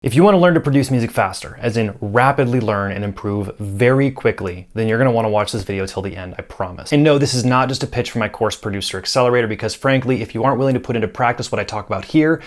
If you want to learn to produce music faster, as in rapidly learn and improve very quickly, then you're going to want to watch this video till the end, I promise. And no, this is not just a pitch for my course Producer Accelerator, because frankly, if you aren't willing to put into practice what I talk about here,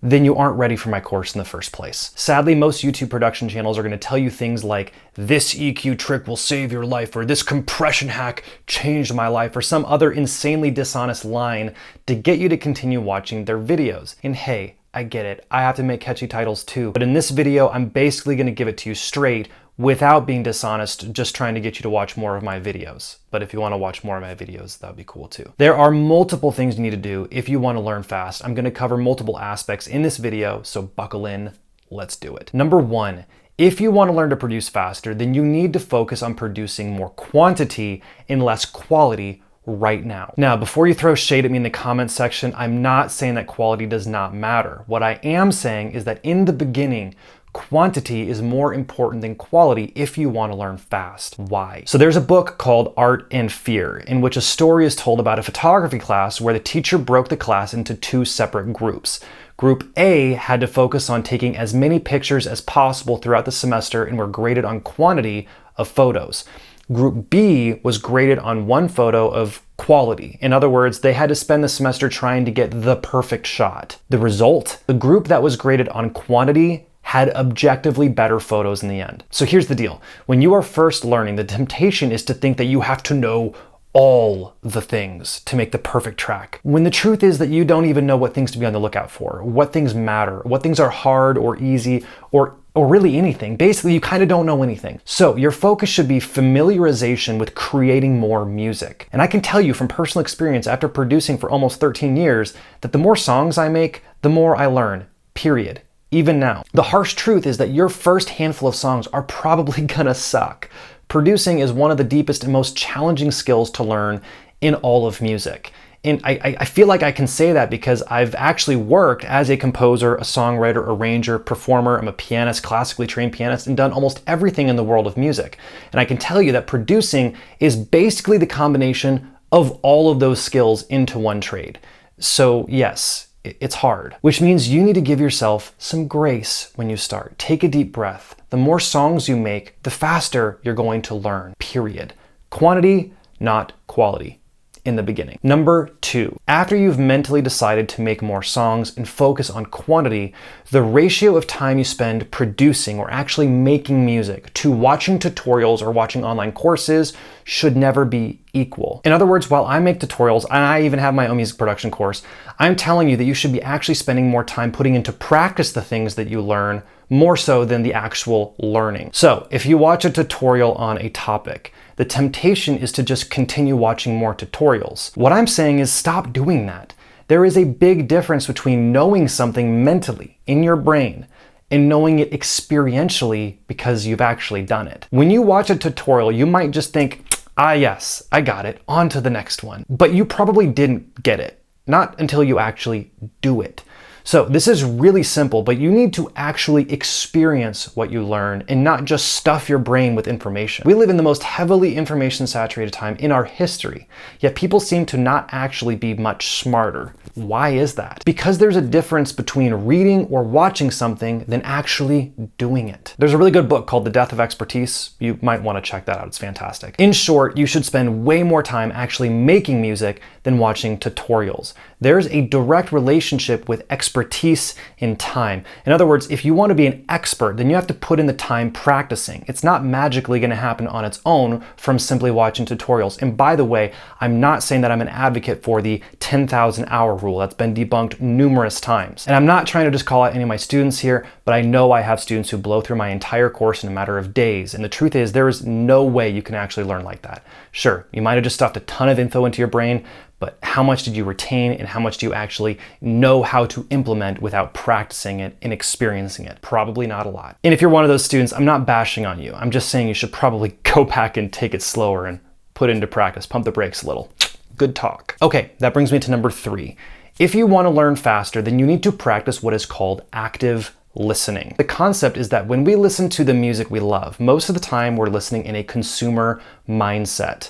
then you aren't ready for my course in the first place. Sadly, most YouTube production channels are going to tell you things like, this EQ trick will save your life, or this compression hack changed my life, or some other insanely dishonest line to get you to continue watching their videos. And hey, I get it, I have to make catchy titles too. But in this video, I'm basically gonna give it to you straight without being dishonest, just trying to get you to watch more of my videos. But if you wanna watch more of my videos, that'd be cool too. There are multiple things you need to do if you wanna learn fast. I'm gonna cover multiple aspects in this video, so buckle in, let's do it. Number one, if you wanna learn to produce faster, then you need to focus on producing more quantity and less quality right now. Now, before you throw shade at me in the comments section, I'm not saying that quality does not matter. What I am saying is that in the beginning, quantity is more important than quality if you want to learn fast. Why? So there's a book called Art and Fear, in which a story is told about a photography class where the teacher broke the class into two separate groups. Group A had to focus on taking as many pictures as possible throughout the semester and were graded on quantity of photos. Group B was graded on one photo of quality. In other words, they had to spend the semester trying to get the perfect shot. The result? The group that was graded on quantity had objectively better photos in the end. So here's the deal. When you are first learning, the temptation is to think that you have to know all the things to make the perfect track, when the truth is that you don't even know what things to be on the lookout for, what things matter, what things are hard or easy, or really anything. Basically, you kind of don't know anything. So your focus should be familiarization with creating more music. And I can tell you from personal experience after producing for almost 13 years that the more songs I make, the more I learn, period. Even now. The harsh truth is that your first handful of songs are probably gonna suck. Producing is one of the deepest and most challenging skills to learn in all of music. And I feel like I can say that because I've actually worked as a composer, a songwriter, arranger, performer. I'm a pianist, classically trained pianist, and done almost everything in the world of music. And I can tell you that producing is basically the combination of all of those skills into one trade. So yes, it's hard, which means you need to give yourself some grace when you start. Take a deep breath. The more songs you make, the faster you're going to learn, period. Quantity, not quality. In the beginning. Number two, after you've mentally decided to make more songs and focus on quantity, the ratio of time you spend producing or actually making music to watching tutorials or watching online courses should never be equal. In other words, while I make tutorials, and I even have my own music production course, I'm telling you that you should be actually spending more time putting into practice the things that you learn, more so than the actual learning. So if you watch a tutorial on a topic, the temptation is to just continue watching more tutorials. What I'm saying is stop doing that. There is a big difference between knowing something mentally in your brain and knowing it experientially because you've actually done it. When you watch a tutorial, you might just think, ah yes, I got it, on to the next one. But you probably didn't get it, not until you actually do it. So this is really simple, but you need to actually experience what you learn and not just stuff your brain with information. We live in the most heavily information saturated time in our history, yet people seem to not actually be much smarter. Why is that? Because there's a difference between reading or watching something than actually doing it. There's a really good book called The Death of Expertise. You might want to check that out. It's fantastic. In short, you should spend way more time actually making music than watching tutorials. There's a direct relationship with expertise in time. In other words, if you want to be an expert, then you have to put in the time practicing. It's not magically going to happen on its own from simply watching tutorials. And by the way, I'm not saying that I'm an advocate for the 10,000 hour rule. That's been debunked numerous times. And I'm not trying to just call out any of my students here, but I know I have students who blow through my entire course in a matter of days. And the truth is, there is no way you can actually learn like that. Sure, you might have just stuffed a ton of info into your brain, but how much did you retain and how much do you actually know how to implement without practicing it and experiencing it? Probably not a lot. And if you're one of those students, I'm not bashing on you. I'm just saying you should probably go back and take it slower and put it into practice, pump the brakes a little. Good talk. Okay, that brings me to number three. If you want to learn faster, then you need to practice what is called active listening. The concept is that when we listen to the music we love, most of the time we're listening in a consumer mindset.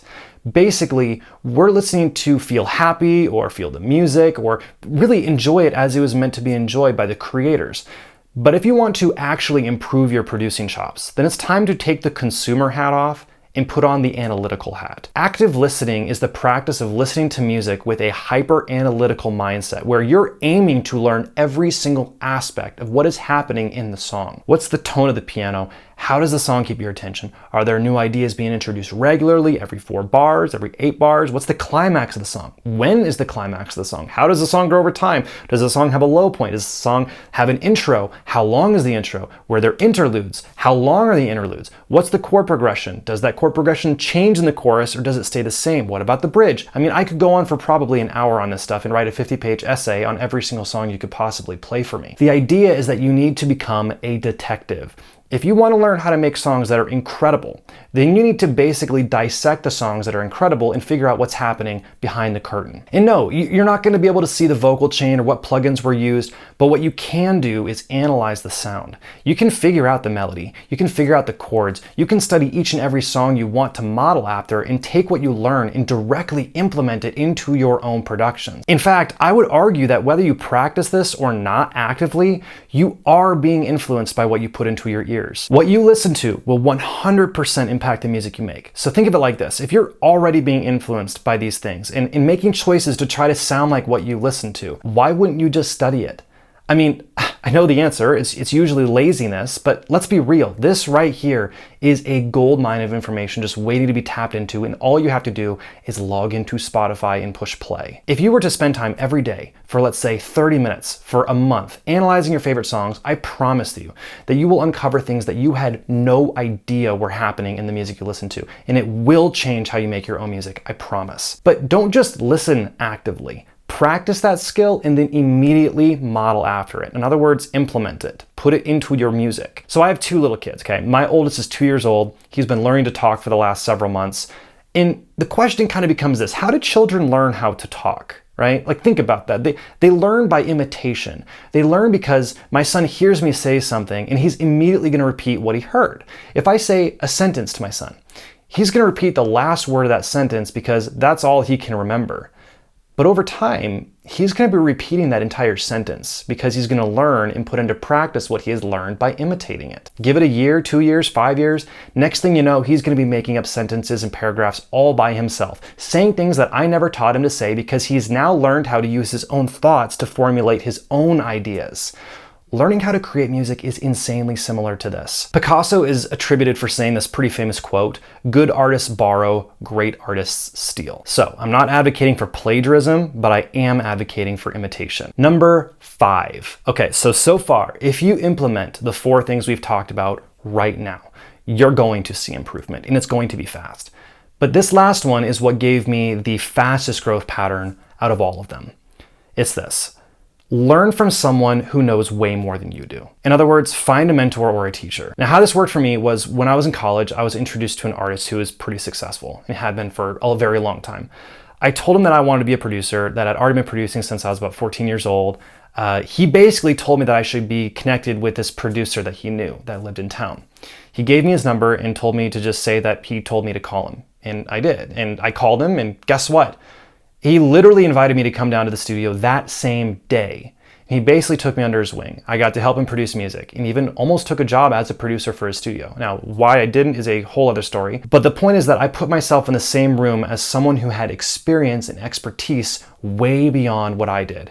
Basically, we're listening to feel happy or feel the music or really enjoy it as it was meant to be enjoyed by the creators. But if you want to actually improve your producing chops, then it's time to take the consumer hat off and put on the analytical hat. Active listening is the practice of listening to music with a hyper-analytical mindset, where you're aiming to learn every single aspect of what is happening in the song. What's the tone of the piano? How does the song keep your attention? Are there new ideas being introduced regularly, every 4 bars, every 8 bars? What's the climax of the song? When is the climax of the song? How does the song grow over time? Does the song have a low point? Does the song have an intro? How long is the intro? Were there interludes? How long are the interludes? What's the chord progression? Does that chord progression change in the chorus, or does it stay the same? What about the bridge? I mean, I could go on for probably an hour on this stuff and write a 50-page essay on every single song you could possibly play for me. The idea is that you need to become a detective. If you want to learn how to make songs that are incredible, then you need to basically dissect the songs that are incredible and figure out what's happening behind the curtain. And no, you're not going to be able to see the vocal chain or what plugins were used, but what you can do is analyze the sound. You can figure out the melody, you can figure out the chords, you can study each and every song you want to model after and take what you learn and directly implement it into your own productions. In fact, I would argue that whether you practice this or not actively, you are being influenced by what you put into your ears. What you listen to will 100% impact the music you make. So think of it like this. If you're already being influenced by these things and making choices to try to sound like what you listen to, why wouldn't you just study it? I mean, I know the answer, it's usually laziness, but let's be real. This right here is a gold mine of information just waiting to be tapped into, and all you have to do is log into Spotify and push play. If you were to spend time every day for, let's say, 30 minutes for a month analyzing your favorite songs, I promise you that you will uncover things that you had no idea were happening in the music you listen to, and it will change how you make your own music, I promise. But don't just listen actively. Practice that skill and then immediately model after it. In other words, implement it. Put it into your music. So I have 2 little kids, okay? My oldest is 2 years old. He's been learning to talk for the last several months. And the question kind of becomes this: how do children learn how to talk, right? Like, think about that. They learn by imitation. They learn because my son hears me say something and he's immediately going to repeat what he heard. If I say a sentence to my son, he's going to repeat the last word of that sentence because that's all he can remember. But over time, he's going to be repeating that entire sentence because he's going to learn and put into practice what he has learned by imitating it. Give it a year, 2 years, 5 years. Next thing you know, he's going to be making up sentences and paragraphs all by himself, saying things that I never taught him to say because he's now learned how to use his own thoughts to formulate his own ideas. Learning how to create music is insanely similar to this. Picasso is attributed for saying this pretty famous quote: "Good artists borrow, great artists steal." So I'm not advocating for plagiarism, but I am advocating for imitation. Number 5. Okay, so far, if you implement the 4 things we've talked about right now, you're going to see improvement, and it's going to be fast. But this last one is what gave me the fastest growth pattern out of all of them. It's this: learn from someone who knows way more than you do. In other words, find a mentor or a teacher. Now, how this worked for me was when I was in college, I was introduced to an artist who was pretty successful and had been for a very long time. I told him that I wanted to be a producer, that I'd already been producing since I was about 14 years old. He basically told me that I should be connected with this producer that he knew that lived in town. He gave me his number and told me to just say that he told me to call him. And I did. And I called him, and guess what? He literally invited me to come down to the studio that same day. He basically took me under his wing. I got to help him produce music and even almost took a job as a producer for his studio. Now, why I didn't is a whole other story. But the point is that I put myself in the same room as someone who had experience and expertise way beyond what I did.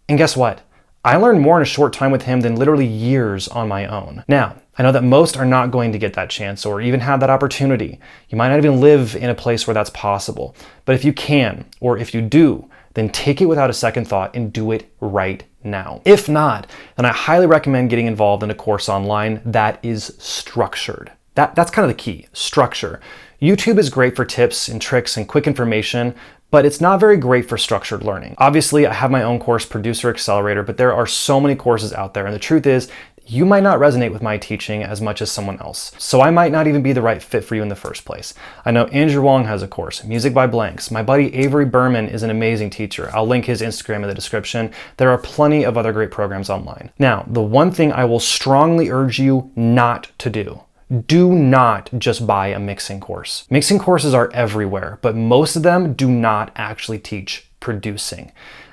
And guess what? I learned more in a short time with him than literally years on my own. Now, I know that most are not going to get that chance or even have that opportunity. You might not even live in a place where that's possible. But if you can, or if you do, then take it without a second thought and do it right now. If not, then I highly recommend getting involved in a course online that is structured. That's kind of the key, structure. YouTube is great for tips and tricks and quick information, but it's not very great for structured learning. Obviously, I have my own course, Producer Accelerator, but there are so many courses out there, and the truth is, you might not resonate with my teaching as much as someone else. So I might not even be the right fit for you in the first place. I know Andrew Wong has a course, Music by Blanks. My buddy Avery Berman is an amazing teacher. I'll link his Instagram in the description. There are plenty of other great programs online. Now, the one thing I will strongly urge you not to do not just buy a mixing course. Mixing courses are everywhere, but most of them do not actually teach producing.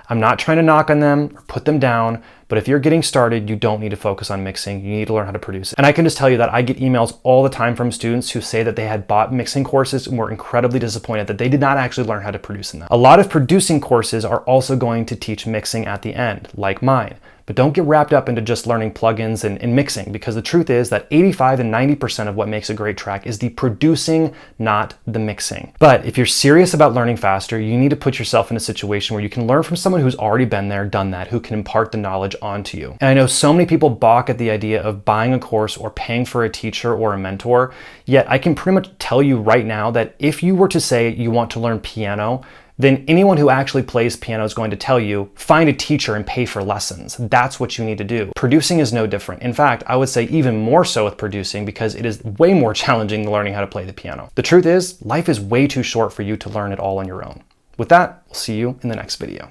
I'm not trying to knock on them or put them down, But if you're getting started, you don't need to focus on mixing. You need to learn how to produce it. And I can just tell you that I get emails all the time from students who say that they had bought mixing courses and were incredibly disappointed that they did not actually learn how to produce in them. A lot of producing courses are also going to teach mixing at the end, like mine. But don't get wrapped up into just learning plugins and mixing, because the truth is that 85 and 90% of what makes a great track is the producing, not the mixing. But if you're serious about learning faster, you need to put yourself in a situation where you can learn from someone who's already been there, done that, who can impart the knowledge onto you. And I know so many people balk at the idea of buying a course or paying for a teacher or a mentor, yet I can pretty much tell you right now that if you were to say you want to learn piano, then anyone who actually plays piano is going to tell you, find a teacher and pay for lessons. That's what you need to do. Producing is no different. In fact, I would say even more so with producing, because it is way more challenging than learning how to play the piano. The truth is, life is way too short for you to learn it all on your own. With that, we'll see you in the next video.